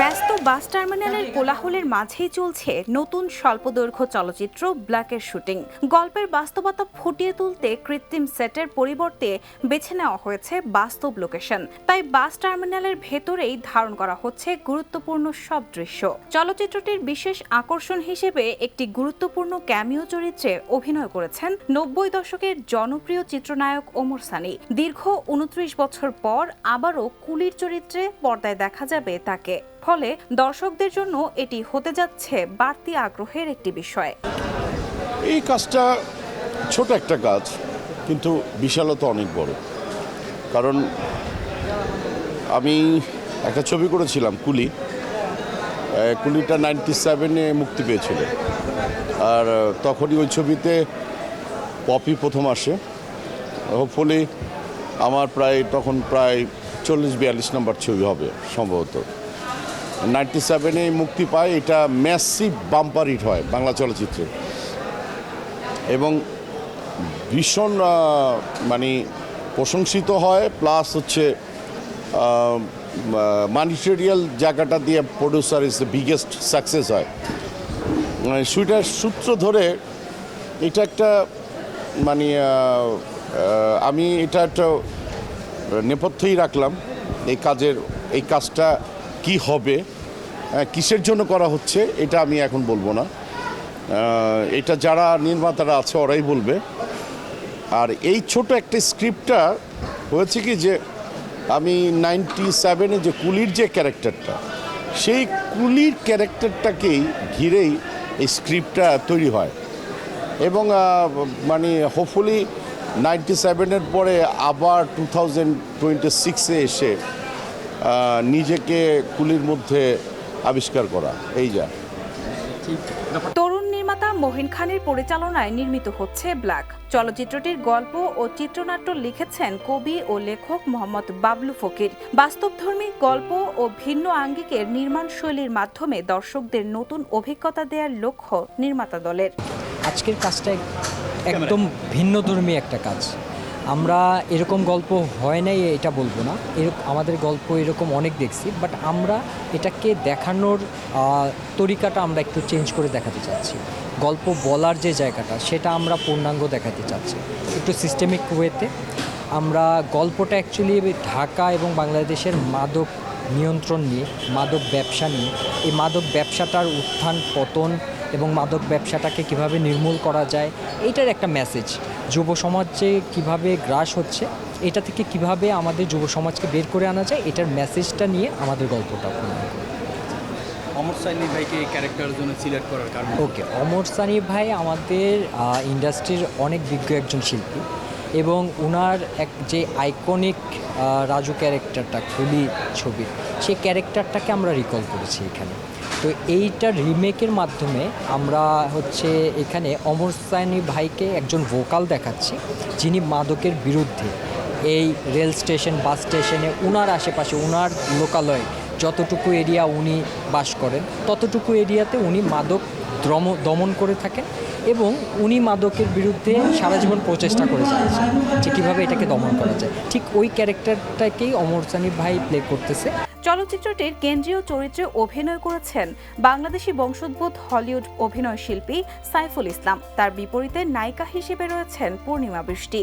ব্যস্ত বাস টার্মিনালের কোলাহলের মাঝেই চলছে নতুন স্বল্পদৈর্ঘ্য চলচ্চিত্র ব্ল্যাকের শুটিং। গল্পের বাস্তবতা ফুটিয়ে তুলতে কৃত্রিম সেটের পরিবর্তে বেছে নেওয়া হয়েছে বাস্তব লোকেশন। তাই বাস টার্মিনালের ভেতরেই ধারণ করা হচ্ছে গুরুত্বপূর্ণ সব দৃশ্য। চলচ্চিত্রটির বিশেষ আকর্ষণ হিসেবে একটি গুরুত্বপূর্ণ ক্যামিও চরিত্রে অভিনয় করেছেন ৯০ দশকের জনপ্রিয় চিত্রনায়ক ওমর সানি। দীর্ঘ ২৯ বছর পর আবারও কুলির চরিত্রে পর্দায় দেখা যাবে তাকে। ফলে দর্শকদের জন্য এটি হতে যাচ্ছে বাড়তি আগ্রহের একটি বিষয়। এই কাজটা ছোট একটা কাজ, কিন্তু বিশালতা অনেক বড়। কারণ আমি একটা ছবি করেছিলাম কুলিটা 97-এ মুক্তি পেয়েছিল। আর তখনই ওই ছবিতে পপি প্রথম আসে। হোপফুলি আমার তখন প্রায় 40-42 নম্বর ছবি হবে সম্ভবত। 97-এ মুক্তি পায়, এটা ম্যাসিভ বাম্পার হিট হয় বাংলা চলচ্চিত্রে এবং ভীষণ প্রশংসিত হয়। প্লাস হচ্ছে মানিটেরিয়াল জায়গাটা দিয়ে producer is the biggest success হয়। সেটার সূত্র ধরে এটা একটা আমি এটা একটা নেপথ্যেই রাখলাম এই কাজটা কি হবে, কিসের জন্য করা হচ্ছে এটা আমি এখন বলবো না। এটা যারা নির্মাতারা আছে ওরাই বলবে। আর এই ছোট একটা স্ক্রিপ্টটা হয়েছে কি যে আমি 97-এ যে কুলির যে ক্যারেক্টারটা, সেই কুলির ক্যারেক্টারটাকেই ঘিরেই এই স্ক্রিপ্টটা তৈরি হয় এবং হোপফুলি 97-এর পরে আবার 2026-এ এসে নিজেকে কুলির মধ্যে আবিষ্কার করা। এই যা তরুণ নির্মাতা মহিন খানের পরিচালনায় নির্মিত হচ্ছে ব্ল্যাক। চলচ্চিত্রটির গল্প ও চিত্রনাট্য লিখেছেন কবি ও লেখক মোহাম্মদ বাবলু ফকির। বাস্তবধর্মী গল্প ও ভিন্ন আঙ্গিকের নির্মাণ শৈলীর মাধ্যমে দর্শকদের নতুন অভিজ্ঞতা দেওয়ার লক্ষ্য নির্মাতা দলের। আজকের কাজটা একদম ভিন্নধর্মী একটা কাজ। আমরা এরকম গল্প হয় নাই এটা বলবো না, আমাদের গল্প এরকম অনেক দেখছি, বাট আমরা এটাকে দেখানোর তরিকাটা আমরা একটু চেঞ্জ করে দেখাতে চাচ্ছি। গল্প বলার যে জায়গাটা সেটা আমরা পূর্ণাঙ্গ দেখাতে চাচ্ছি একটু সিস্টেমিক ওয়েতে। আমরা গল্পটা অ্যাকচুয়ালি ঢাকা এবং বাংলাদেশের মাদক নিয়ন্ত্রণ নিয়ে, মাদক ব্যবসা নিয়ে, এই মাদক ব্যবসাটার উত্থান পতন এবং মাদক ব্যবসাটাকে কিভাবে নির্মূল করা যায়, এইটার একটা মেসেজ। যুব সমাজে কিভাবে গ্রাস হচ্ছে, এটা থেকে কিভাবে আমাদের যুব সমাজকে বের করে আনা যায়, এটার মেসেজটা নিয়ে আমাদের গল্পটা। অমর সানি ভাইকে এই ক্যারেক্টারের জন্য সিলেক্ট করার কারণ? ওকে, অমর সানি ভাই আমাদের ইন্ডাস্ট্রির অনেক বিজ্ঞ একজন শিল্পী এবং ওনার যে আইকনিক রাজু ক্যারেক্টারটা কুলি ছবির, সেই ক্যারেক্টারটাকে আমরা রিকল করেছি এখানে। তো এইটার রিমেকের মাধ্যমে আমরা এখানে অমর সানি ভাইকে একজন ভোকাল দেখাচ্ছি, যিনি মাদকের বিরুদ্ধে এই রেল স্টেশন, বাস স্টেশনে, ওনার আশেপাশে, ওনার লোকালয়ে যতটুকু এরিয়া উনি বাস করেন ততটুকু এরিয়াতে উনি মাদক দমন করে থাকেন এবং উনি মাদকের বিরুদ্ধে সারা জীবন প্রচেষ্টা করে যাচ্ছেন যে কীভাবে এটাকে দমন করা যায়। ঠিক ওই ক্যারেক্টারটাকেই অমর সানি ভাই প্লে করতেছে। চলচ্চিত্রটির কেন্দ্রীয় চরিত্রে অভিনয় করেছেন বাংলাদেশি বংশোদ্ভূত হলিউড অভিনয় শিল্পী সাইফুল ইসলাম। তার বিপরীতে নায়িকা হিসেবে রয়েছেন পূর্ণিমা বৃষ্টি।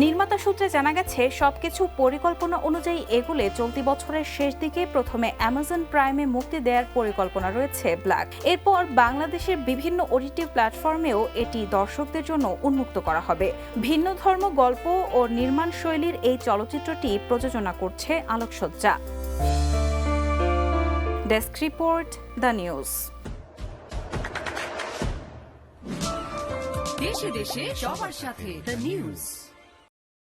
নির্মাতা সূত্রে জানা গেছে সবকিছু পরিকল্পনা অনুযায়ী এগুলে চলতি বছরের শেষ দিকে প্রথমে অ্যামাজন প্রাইমে মুক্তি দেওয়ার পরিকল্পনা রয়েছে ব্ল্যাক। এরপর বাংলাদেশের বিভিন্ন ওটিটি প্ল্যাটফর্মেও এটি দর্শকদের জন্য উন্মুক্ত করা হবে। ভিন্ন ধর্ম গল্প ও নির্মাণ শৈলীর এই চলচ্চিত্রটি প্রযোজনা করছে আলোকসজ্জা। Desk report, the news. দেশে দেশে সবার সাথে দ্য নিউজ।